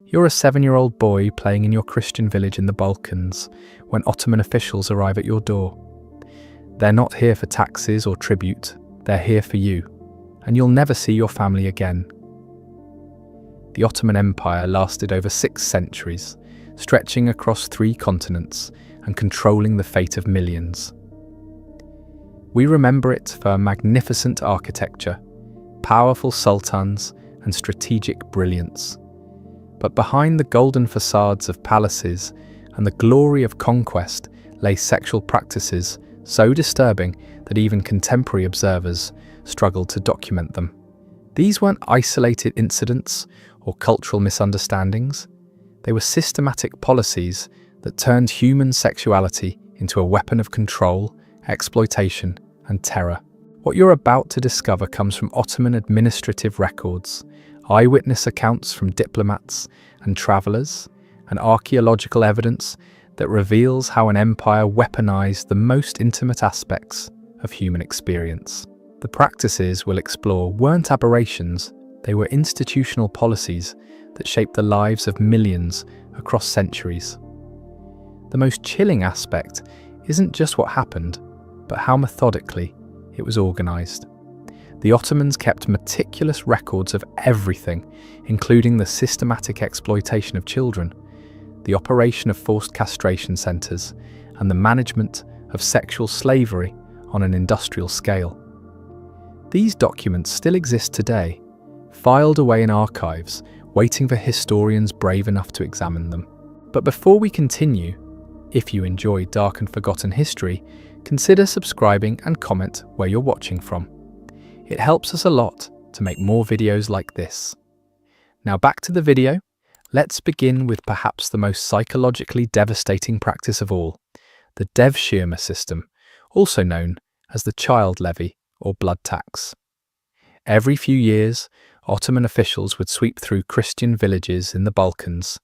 You're a 7-year-old boy playing in your Christian village in the Balkans when Ottoman officials arrive at your door. They're not here for taxes or tribute, they're here for you, and you'll never see your family again. The Ottoman Empire lasted over 6 centuries, stretching across 3 continents and controlling the fate of millions. We remember it for magnificent architecture, powerful sultans, and strategic brilliance. But behind the golden facades of palaces and the glory of conquest lay sexual practices so disturbing that even contemporary observers struggled to document them. These weren't isolated incidents or cultural misunderstandings. They were systematic policies that turned human sexuality into a weapon of control, exploitation, and terror. What you're about to discover comes from Ottoman administrative records, eyewitness accounts from diplomats and travelers, and archaeological evidence that reveals how an empire weaponized the most intimate aspects of human experience. The practices we'll explore weren't aberrations, they were institutional policies that shaped the lives of millions across centuries. The most chilling aspect isn't just what happened, but how methodically it was organized. The Ottomans kept meticulous records of everything, including the systematic exploitation of children, the operation of forced castration centers, and the management of sexual slavery on an industrial scale. These documents still exist today, filed away in archives, waiting for historians brave enough to examine them. But before we continue, if you enjoy dark and forgotten history, consider subscribing and comment where you're watching from. It helps us a lot to make more videos like this. Now back to the video. Let's begin with perhaps the most psychologically devastating practice of all, the devshirme system, also known as the child levy or blood tax. Every few years, Ottoman officials would sweep through Christian villages in the Balkans,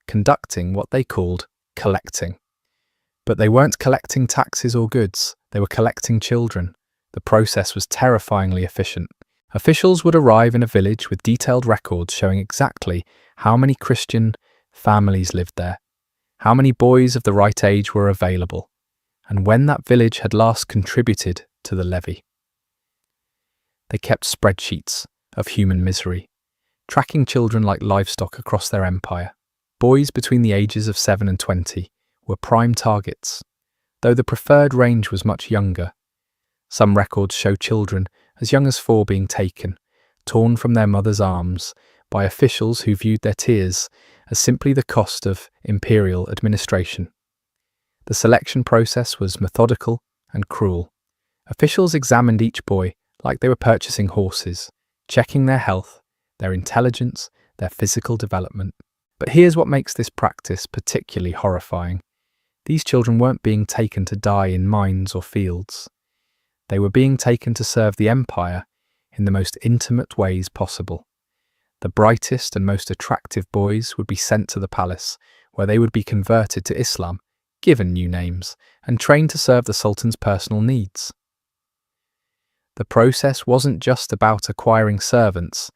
conducting what they called collecting. But they weren't collecting taxes or goods, they were collecting children. The process was terrifyingly efficient. Officials would arrive in a village with detailed records showing exactly how many Christian families lived there, how many boys of the right age were available, and when that village had last contributed to the levy. They kept spreadsheets of human misery, tracking children like livestock across their empire. Boys between the ages of 7 and 20 were prime targets, though the preferred range was much younger. Some records show children as young as 4 being taken, torn from their mother's arms, by officials who viewed their tears as simply the cost of imperial administration. The selection process was methodical and cruel. Officials examined each boy like they were purchasing horses, checking their health, their intelligence, their physical development. But here's what makes this practice particularly horrifying. These children weren't being taken to die in mines or fields. They were being taken to serve the empire in the most intimate ways possible. The brightest and most attractive boys would be sent to the palace, where they would be converted to Islam, given new names, and trained to serve the Sultan's personal needs. The process wasn't just about acquiring servants,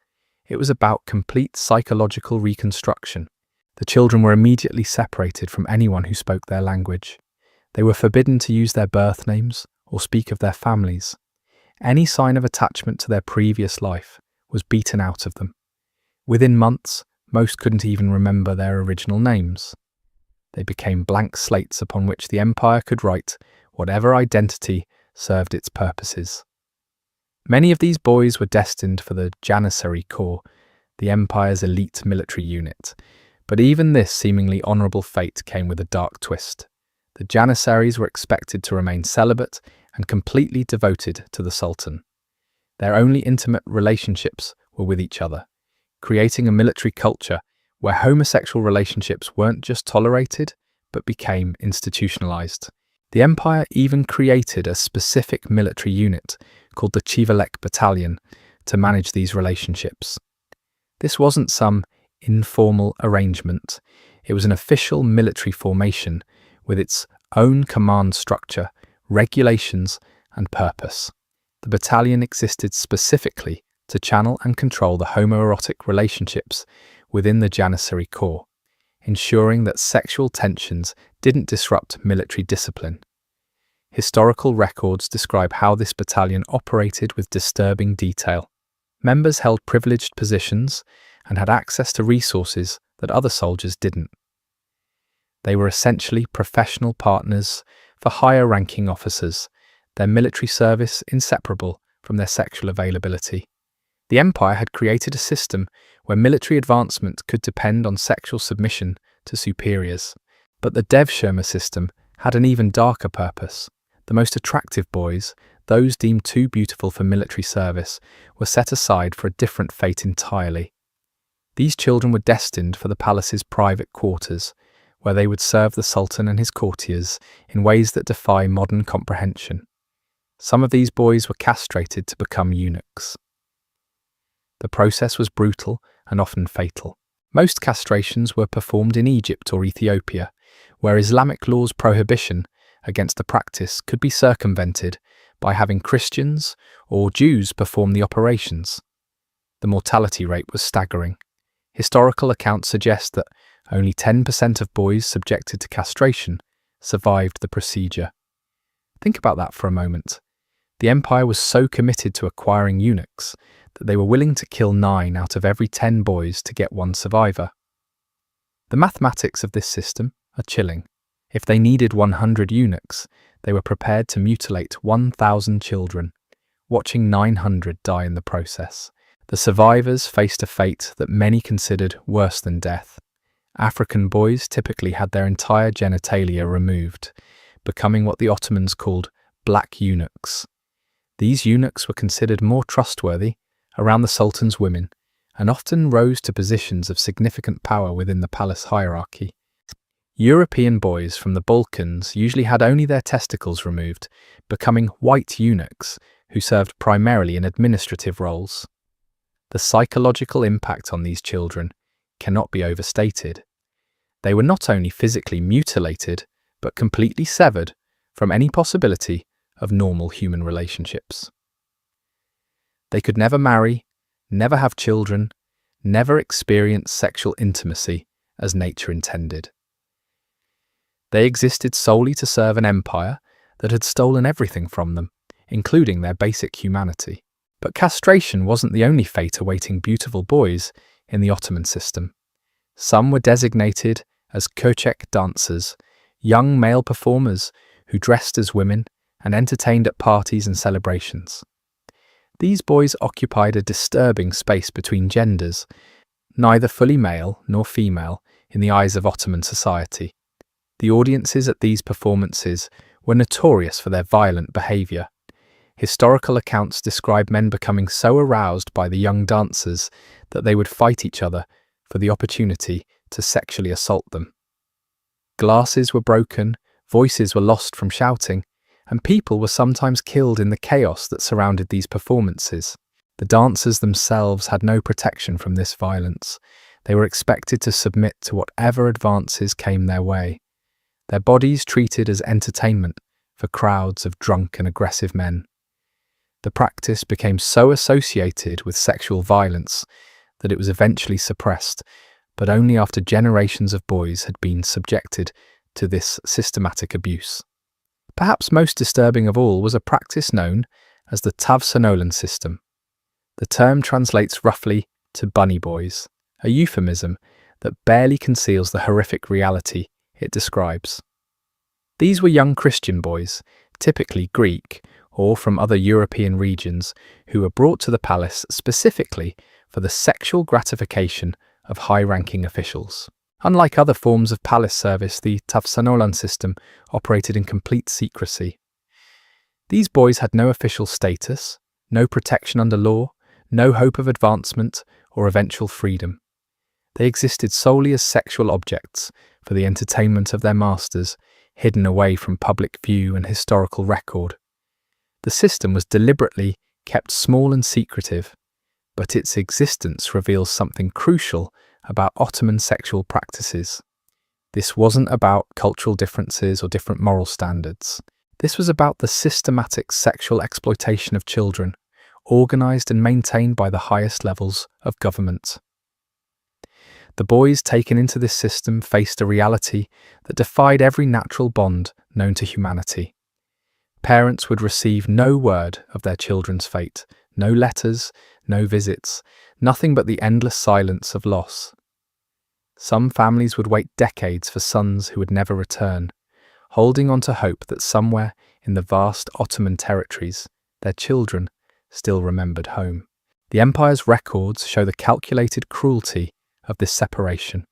it was about complete psychological reconstruction. The children were immediately separated from anyone who spoke their language. They were forbidden to use their birth names or speak of their families. Any sign of attachment to their previous life was beaten out of them. Within months, most couldn't even remember their original names. They became blank slates upon which the empire could write whatever identity served its purposes. Many of these boys were destined for the Janissary Corps, the empire's elite military unit. But even this seemingly honourable fate came with a dark twist. The Janissaries were expected to remain celibate and completely devoted to the Sultan. Their only intimate relationships were with each other, creating a military culture where homosexual relationships weren't just tolerated, but became institutionalized. The empire even created a specific military unit called the Chivalek Battalion to manage these relationships. This wasn't some informal arrangement. It was an official military formation with its own command structure, regulations, and purpose. The battalion existed specifically to channel and control the homoerotic relationships within the Janissary Corps, ensuring that sexual tensions didn't disrupt military discipline. Historical records describe how this battalion operated with disturbing detail. Members held privileged positions and had access to resources that other soldiers didn't. They were essentially professional partners for higher-ranking officers, their military service inseparable from their sexual availability. The Empire had created a system where military advancement could depend on sexual submission to superiors. But the Devshirme system had an even darker purpose. The most attractive boys, those deemed too beautiful for military service, were set aside for a different fate entirely. These children were destined for the palace's private quarters, where they would serve the Sultan and his courtiers in ways that defy modern comprehension. Some of these boys were castrated to become eunuchs. The process was brutal and often fatal. Most castrations were performed in Egypt or Ethiopia, where Islamic law's prohibition against the practice could be circumvented by having Christians or Jews perform the operations. The mortality rate was staggering. Historical accounts suggest that only 10% of boys subjected to castration survived the procedure. Think about that for a moment. The Empire was so committed to acquiring eunuchs that they were willing to kill 9 out of every 10 boys to get 1 survivor. The mathematics of this system are chilling. If they needed 100 eunuchs, they were prepared to mutilate 1,000 children, watching 900 die in the process. The survivors faced a fate that many considered worse than death. African boys typically had their entire genitalia removed, becoming what the Ottomans called black eunuchs. These eunuchs were considered more trustworthy around the Sultan's women and often rose to positions of significant power within the palace hierarchy. European boys from the Balkans usually had only their testicles removed, becoming white eunuchs who served primarily in administrative roles. The psychological impact on these children cannot be overstated. They were not only physically mutilated, but completely severed from any possibility of normal human relationships. They could never marry, never have children, never experience sexual intimacy as nature intended. They existed solely to serve an empire that had stolen everything from them, including their basic humanity. But castration wasn't the only fate awaiting beautiful boys in the Ottoman system. Some were designated as Köçek dancers, young male performers who dressed as women and entertained at parties and celebrations. These boys occupied a disturbing space between genders, neither fully male nor female in the eyes of Ottoman society. The audiences at these performances were notorious for their violent behaviour. Historical accounts describe men becoming so aroused by the young dancers that they would fight each other for the opportunity to sexually assault them. Glasses were broken, voices were lost from shouting, and people were sometimes killed in the chaos that surrounded these performances. The dancers themselves had no protection from this violence. They were expected to submit to whatever advances came their way. Their bodies treated as entertainment for crowds of drunk and aggressive men. The practice became so associated with sexual violence that it was eventually suppressed, but only after generations of boys had been subjected to this systematic abuse. Perhaps most disturbing of all was a practice known as the Tavsanolan system. The term translates roughly to bunny boys, a euphemism that barely conceals the horrific reality it describes. These were young Christian boys, typically Greek or from other European regions, who were brought to the palace specifically for the sexual gratification of high-ranking officials. Unlike other forms of palace service, the Tavsanolan system operated in complete secrecy. These boys had no official status, no protection under law, no hope of advancement or eventual freedom. They existed solely as sexual objects for the entertainment of their masters, hidden away from public view and historical record. The system was deliberately kept small and secretive, but its existence reveals something crucial about Ottoman sexual practices. This wasn't about cultural differences or different moral standards. This was about the systematic sexual exploitation of children, organised and maintained by the highest levels of government. The boys taken into this system faced a reality that defied every natural bond known to humanity. Parents would receive no word of their children's fate, no letters, no visits, nothing but the endless silence of loss. Some families would wait decades for sons who would never return, holding on to hope that somewhere in the vast Ottoman territories, their children still remembered home. The empire's records show the calculated cruelty of this separation.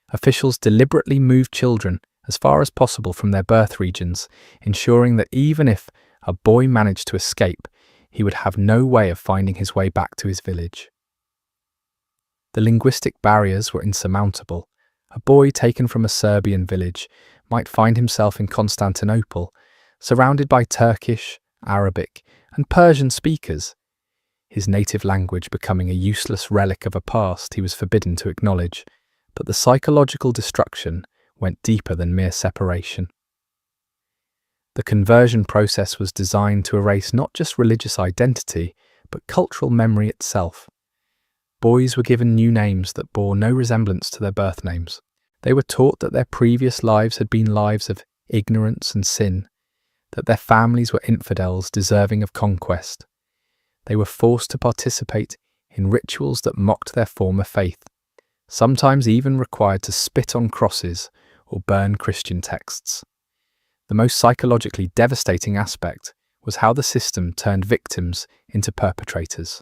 Officials deliberately moved children as far as possible from their birth regions, ensuring that even if a boy managed to escape, he would have no way of finding his way back to his village. The linguistic barriers were insurmountable. A boy taken from a Serbian village might find himself in Constantinople, surrounded by Turkish, Arabic, and Persian speakers, his native language becoming a useless relic of a past he was forbidden to acknowledge. But the psychological destruction went deeper than mere separation. The conversion process was designed to erase not just religious identity, but cultural memory itself. Boys were given new names that bore no resemblance to their birth names. They were taught that their previous lives had been lives of ignorance and sin, that their families were infidels deserving of conquest. They were forced to participate in rituals that mocked their former faith, sometimes even required to spit on crosses or burn Christian texts. The most psychologically devastating aspect was how the system turned victims into perpetrators.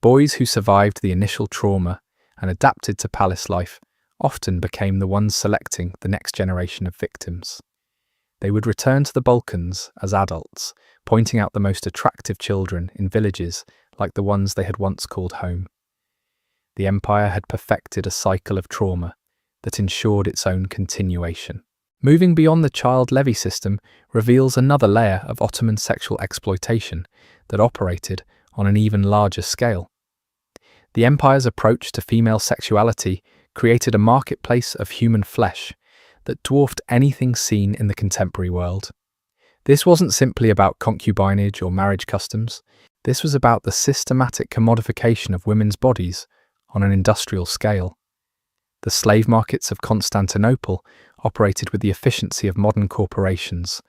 Boys who survived the initial trauma and adapted to palace life often became the ones selecting the next generation of victims. They would return to the Balkans as adults, pointing out the most attractive children in villages like the ones they had once called home. The empire had perfected a cycle of trauma that ensured its own continuation. Moving beyond the child levy system reveals another layer of Ottoman sexual exploitation that operated on an even larger scale. The empire's approach to female sexuality created a marketplace of human flesh that dwarfed anything seen in the contemporary world. This wasn't simply about concubinage or marriage customs. This was about the systematic commodification of women's bodies on an industrial scale. The slave markets of Constantinople operated with the efficiency of modern corporations.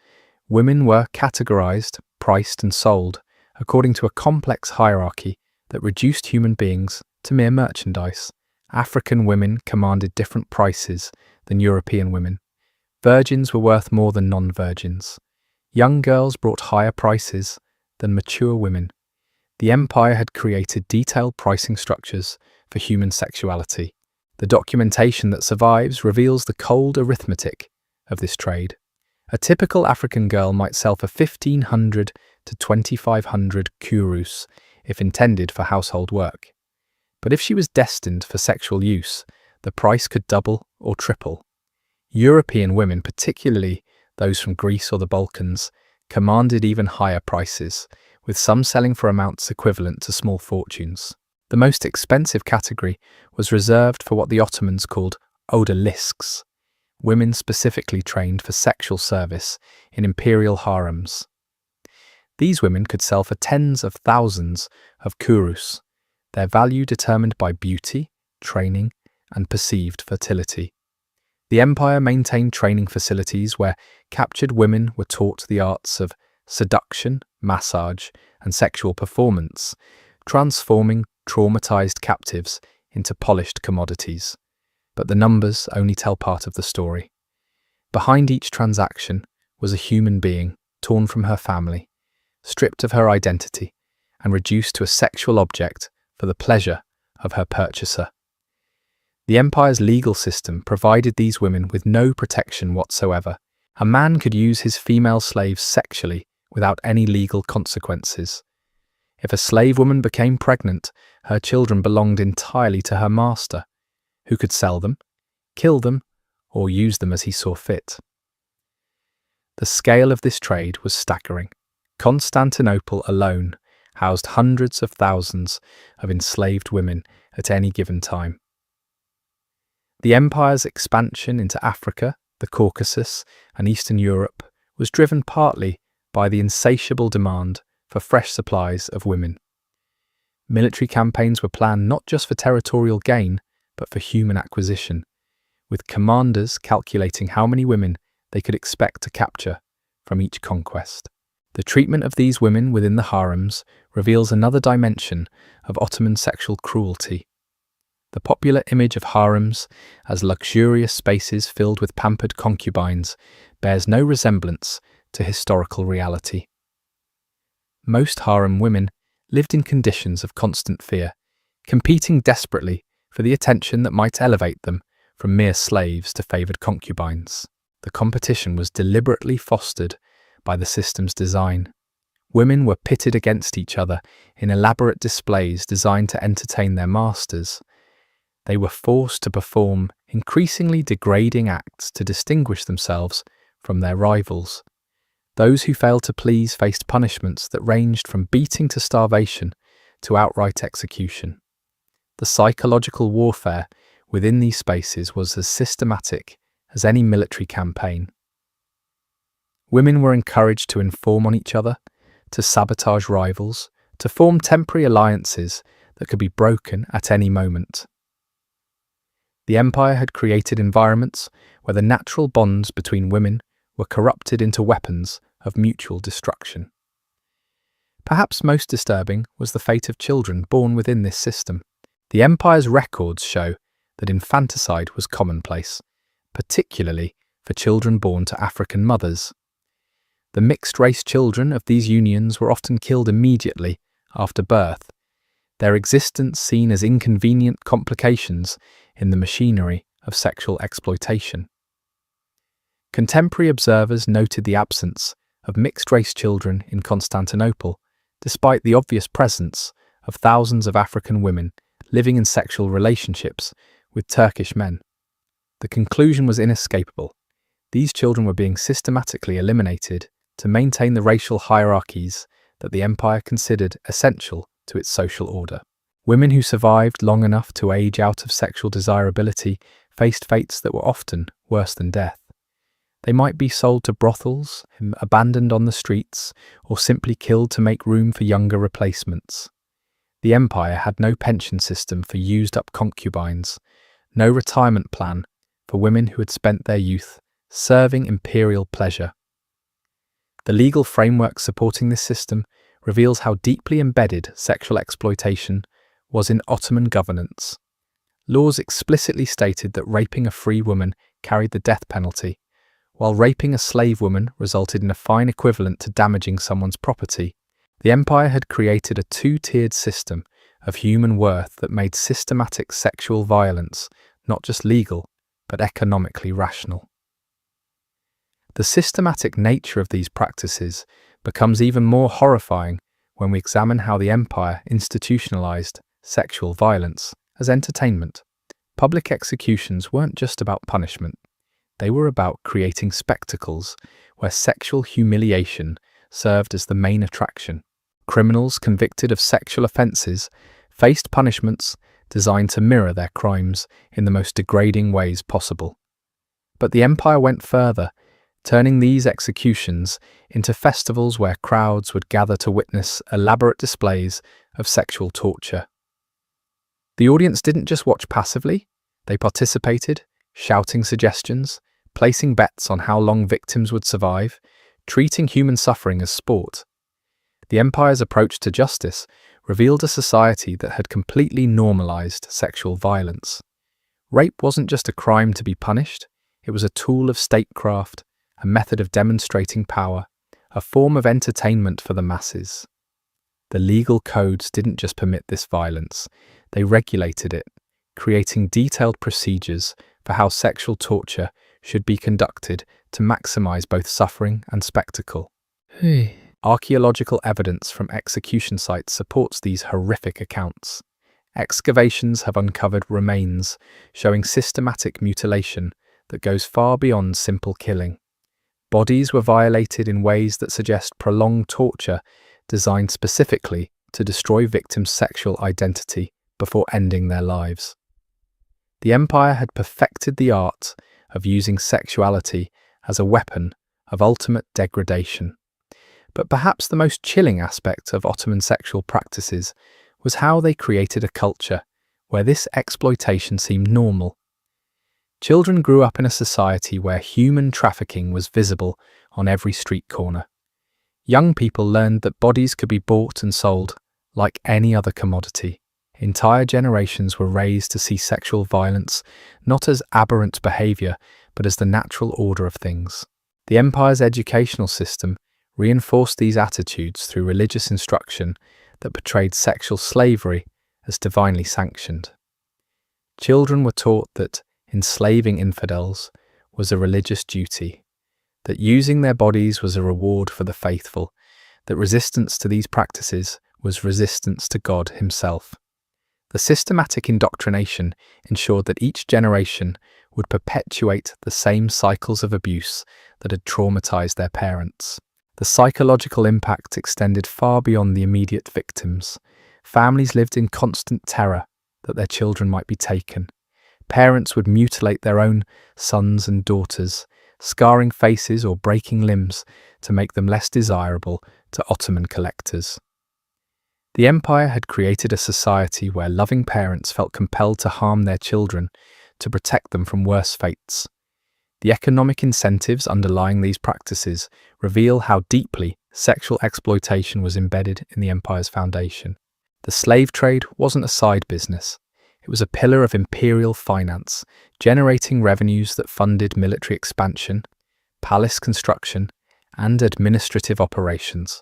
Women were categorized, priced, and sold according to a complex hierarchy that reduced human beings to mere merchandise. African women commanded different prices than European women. Virgins were worth more than non-virgins. Young girls brought higher prices than mature women. The empire had created detailed pricing structures for human sexuality. The documentation that survives reveals the cold arithmetic of this trade. A typical African girl might sell for 1,500 to 2,500 kurus if intended for household work. But if she was destined for sexual use, the price could double or triple. European women, particularly those from Greece or the Balkans, commanded even higher prices, with some selling for amounts equivalent to small fortunes. The most expensive category was reserved for what the Ottomans called odalisks, women specifically trained for sexual service in imperial harems. These women could sell for tens of thousands of kurus, their value determined by beauty, training, and perceived fertility. The empire maintained training facilities where captured women were taught the arts of seduction, massage, and sexual performance, transforming traumatized captives into polished commodities. But the numbers only tell part of the story. Behind each transaction was a human being torn from her family, stripped of her identity, and reduced to a sexual object for the pleasure of her purchaser. The empire's legal system provided these women with no protection whatsoever. A man could use his female slaves sexually without any legal consequences. If a slave woman became pregnant, her children belonged entirely to her master, who could sell them, kill them, or use them as he saw fit. The scale of this trade was staggering. Constantinople alone housed hundreds of thousands of enslaved women at any given time. The empire's expansion into Africa, the Caucasus, and Eastern Europe was driven partly by the insatiable demand for fresh supplies of women. Military campaigns were planned not just for territorial gain, but for human acquisition, with commanders calculating how many women they could expect to capture from each conquest. The treatment of these women within the harems reveals another dimension of Ottoman sexual cruelty. The popular image of harems as luxurious spaces filled with pampered concubines bears no resemblance to historical reality. Most harem women lived in conditions of constant fear, competing desperately for the attention that might elevate them from mere slaves to favoured concubines. The competition was deliberately fostered by the system's design. Women were pitted against each other in elaborate displays designed to entertain their masters. They were forced to perform increasingly degrading acts to distinguish themselves from their rivals. Those who failed to please faced punishments that ranged from beating to starvation to outright execution. The psychological warfare within these spaces was as systematic as any military campaign. Women were encouraged to inform on each other, to sabotage rivals, to form temporary alliances that could be broken at any moment. The empire had created environments where the natural bonds between women were corrupted into weapons of mutual destruction. Perhaps most disturbing was the fate of children born within this system. The empire's records show that infanticide was commonplace, particularly for children born to African mothers. The mixed-race children of these unions were often killed immediately after birth, their existence seen as inconvenient complications in the machinery of sexual exploitation. Contemporary observers noted the absence of mixed-race children in Constantinople, despite the obvious presence of thousands of African women living in sexual relationships with Turkish men. The conclusion was inescapable. These children were being systematically eliminated to maintain the racial hierarchies that the empire considered essential to its social order. Women who survived long enough to age out of sexual desirability faced fates that were often worse than death. They might be sold to brothels, abandoned on the streets, or simply killed to make room for younger replacements. The empire had no pension system for used-up concubines, no retirement plan for women who had spent their youth serving imperial pleasure. The legal framework supporting this system reveals how deeply embedded sexual exploitation was in Ottoman governance. Laws explicitly stated that raping a free woman carried the death penalty, while raping a slave woman resulted in a fine equivalent to damaging someone's property. The empire had created a two-tiered system of human worth that made systematic sexual violence not just legal, but economically rational. The systematic nature of these practices becomes even more horrifying when we examine how the empire institutionalized sexual violence as entertainment. Public executions weren't just about punishment. They were about creating spectacles where sexual humiliation served as the main attraction. Criminals convicted of sexual offences faced punishments designed to mirror their crimes in the most degrading ways possible. But the empire went further, turning these executions into festivals where crowds would gather to witness elaborate displays of sexual torture. The audience didn't just watch passively, they participated, shouting suggestions, placing bets on how long victims would survive, treating human suffering as sport. The empire's approach to justice revealed a society that had completely normalized sexual violence. Rape wasn't just a crime to be punished, it was a tool of statecraft, a method of demonstrating power, a form of entertainment for the masses. The legal codes didn't just permit this violence, they regulated it, creating detailed procedures for how sexual torture should be conducted to maximize both suffering and spectacle. Archaeological evidence from execution sites supports these horrific accounts. Excavations have uncovered remains showing systematic mutilation that goes far beyond simple killing. Bodies were violated in ways that suggest prolonged torture designed specifically to destroy victims' sexual identity before ending their lives. The empire had perfected the art of using sexuality as a weapon of ultimate degradation. But perhaps the most chilling aspect of Ottoman sexual practices was how they created a culture where this exploitation seemed normal. Children grew up in a society where human trafficking was visible on every street corner. Young people learned that bodies could be bought and sold like any other commodity. Entire generations were raised to see sexual violence not as aberrant behavior, but as the natural order of things. The empire's educational system reinforced these attitudes through religious instruction that portrayed sexual slavery as divinely sanctioned. Children were taught that enslaving infidels was a religious duty, that using their bodies was a reward for the faithful, that resistance to these practices was resistance to God himself. The systematic indoctrination ensured that each generation would perpetuate the same cycles of abuse that had traumatized their parents. The psychological impact extended far beyond the immediate victims. Families lived in constant terror that their children might be taken. Parents would mutilate their own sons and daughters, scarring faces or breaking limbs to make them less desirable to Ottoman collectors. The empire had created a society where loving parents felt compelled to harm their children to protect them from worse fates. The economic incentives underlying these practices reveal how deeply sexual exploitation was embedded in the empire's foundation. The slave trade wasn't a side business. It was a pillar of imperial finance, generating revenues that funded military expansion, palace construction, and administrative operations.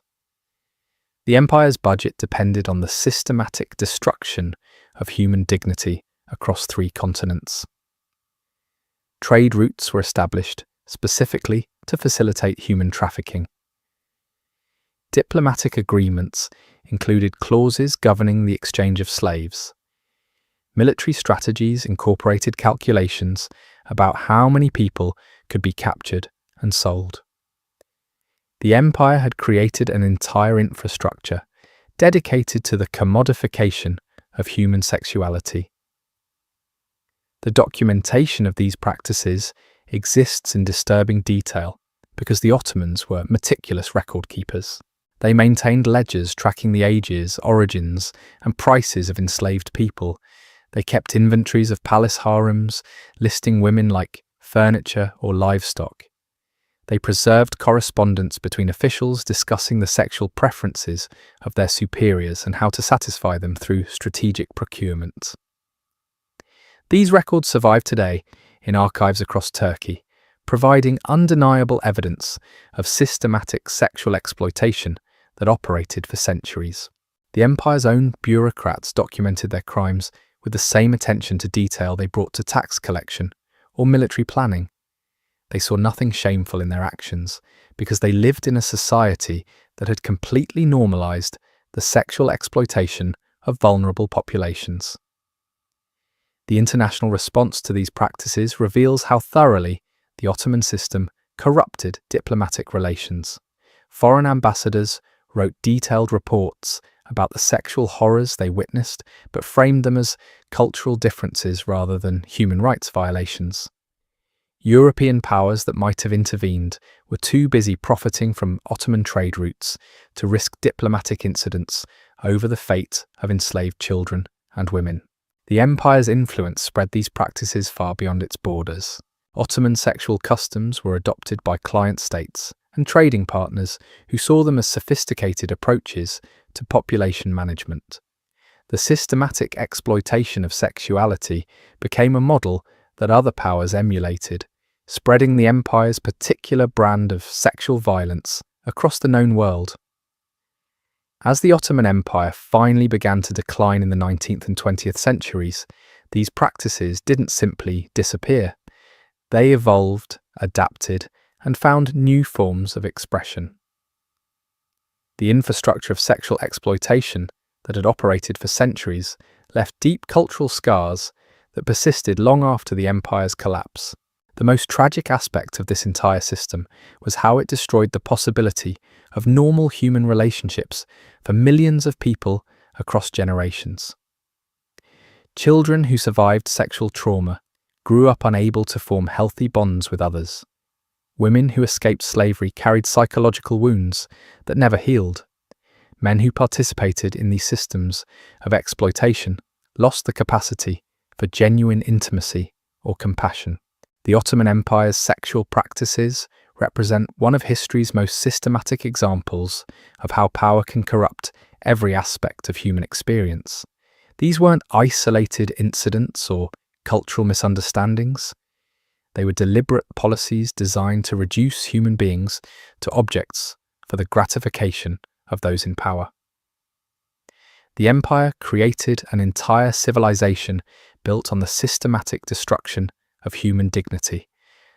The empire's budget depended on the systematic destruction of human dignity across 3 continents. Trade routes were established specifically to facilitate human trafficking. Diplomatic agreements included clauses governing the exchange of slaves. Military strategies incorporated calculations about how many people could be captured and sold. The empire had created an entire infrastructure dedicated to the commodification of human sexuality. The documentation of these practices exists in disturbing detail because the Ottomans were meticulous record keepers. They maintained ledgers tracking the ages, origins, and prices of enslaved people. They kept inventories of palace harems, listing women like furniture or livestock. They preserved correspondence between officials discussing the sexual preferences of their superiors and how to satisfy them through strategic procurement. These records survive today in archives across Turkey, providing undeniable evidence of systematic sexual exploitation that operated for centuries. The empire's own bureaucrats documented their crimes with the same attention to detail they brought to tax collection or military planning. They saw nothing shameful in their actions because they lived in a society that had completely normalized the sexual exploitation of vulnerable populations. The international response to these practices reveals how thoroughly the Ottoman system corrupted diplomatic relations. Foreign ambassadors wrote detailed reports about the sexual horrors they witnessed, but framed them as cultural differences rather than human rights violations. European powers that might have intervened were too busy profiting from Ottoman trade routes to risk diplomatic incidents over the fate of enslaved children and women. The empire's influence spread these practices far beyond its borders. Ottoman sexual customs were adopted by client states and trading partners who saw them as sophisticated approaches to population management. The systematic exploitation of sexuality became a model that other powers emulated, spreading the empire's particular brand of sexual violence across the known world. As the Ottoman Empire finally began to decline in the 19th and 20th centuries, these practices didn't simply disappear. They evolved, adapted, and found new forms of expression. The infrastructure of sexual exploitation that had operated for centuries left deep cultural scars that persisted long after the empire's collapse. The most tragic aspect of this entire system was how it destroyed the possibility of normal human relationships for millions of people across generations. Children who survived sexual trauma grew up unable to form healthy bonds with others. Women who escaped slavery carried psychological wounds that never healed. Men who participated in these systems of exploitation lost the capacity for genuine intimacy or compassion. The Ottoman Empire's sexual practices represent one of history's most systematic examples of how power can corrupt every aspect of human experience. These weren't isolated incidents or cultural misunderstandings. They were deliberate policies designed to reduce human beings to objects for the gratification of those in power. The empire created an entire civilization built on the systematic destruction of human dignity,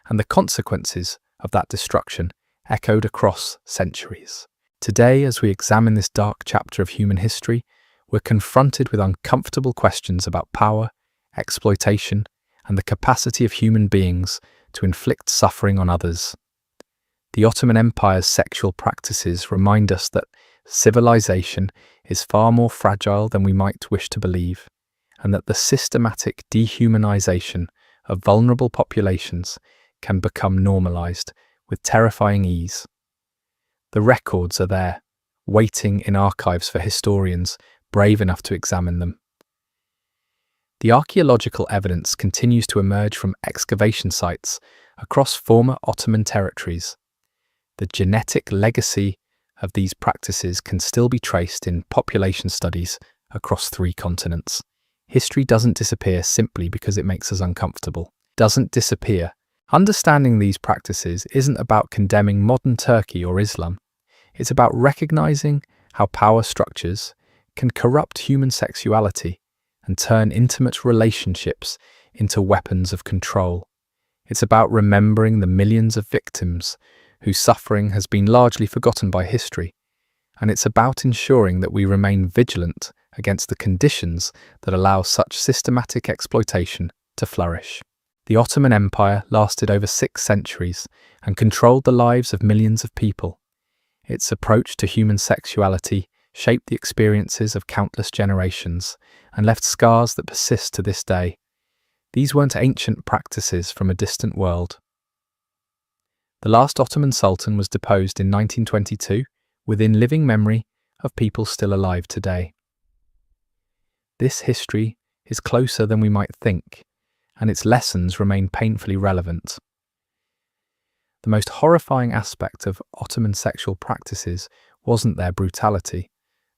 and the consequences of that destruction echoed across centuries. Today, as we examine this dark chapter of human history, we're confronted with uncomfortable questions about power, exploitation, and the capacity of human beings to inflict suffering on others. The Ottoman Empire's sexual practices remind us that civilization is far more fragile than we might wish to believe, and that the systematic dehumanization of vulnerable populations can become normalized with terrifying ease. The records are there, waiting in archives for historians brave enough to examine them. The archaeological evidence continues to emerge from excavation sites across former Ottoman territories. The genetic legacy of these practices can still be traced in population studies across 3 continents. History doesn't disappear simply because it makes us uncomfortable. Doesn't disappear. Understanding these practices isn't about condemning modern Turkey or Islam. It's about recognizing how power structures can corrupt human sexuality and turn intimate relationships into weapons of control. It's about remembering the millions of victims whose suffering has been largely forgotten by history, and it's about ensuring that we remain vigilant against the conditions that allow such systematic exploitation to flourish. The Ottoman Empire lasted over 6 centuries and controlled the lives of millions of people. Its approach to human sexuality shaped the experiences of countless generations and left scars that persist to this day. These weren't ancient practices from a distant world. The last Ottoman Sultan was deposed in 1922 within living memory of people still alive today. This history is closer than we might think, and its lessons remain painfully relevant. The most horrifying aspect of Ottoman sexual practices wasn't their brutality,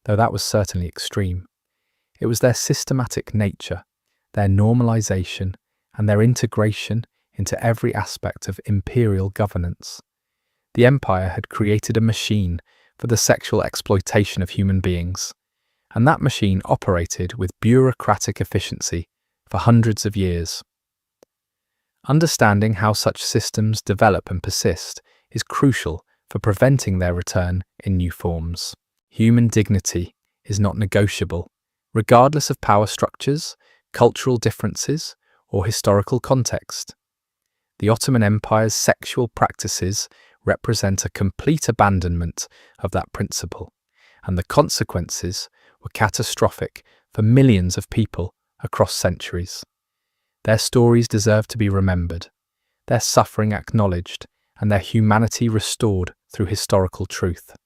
though that was certainly extreme. It was their systematic nature, their normalization, and their integration into every aspect of imperial governance. The empire had created a machine for the sexual exploitation of human beings, and that machine operated with bureaucratic efficiency for hundreds of years. Understanding how such systems develop and persist is crucial for preventing their return in new forms. Human dignity is not negotiable, regardless of power structures, cultural differences, or historical context. The Ottoman Empire's sexual practices represent a complete abandonment of that principle, and the consequences were catastrophic for millions of people across centuries. Their stories deserve to be remembered, their suffering acknowledged, and their humanity restored through historical truth.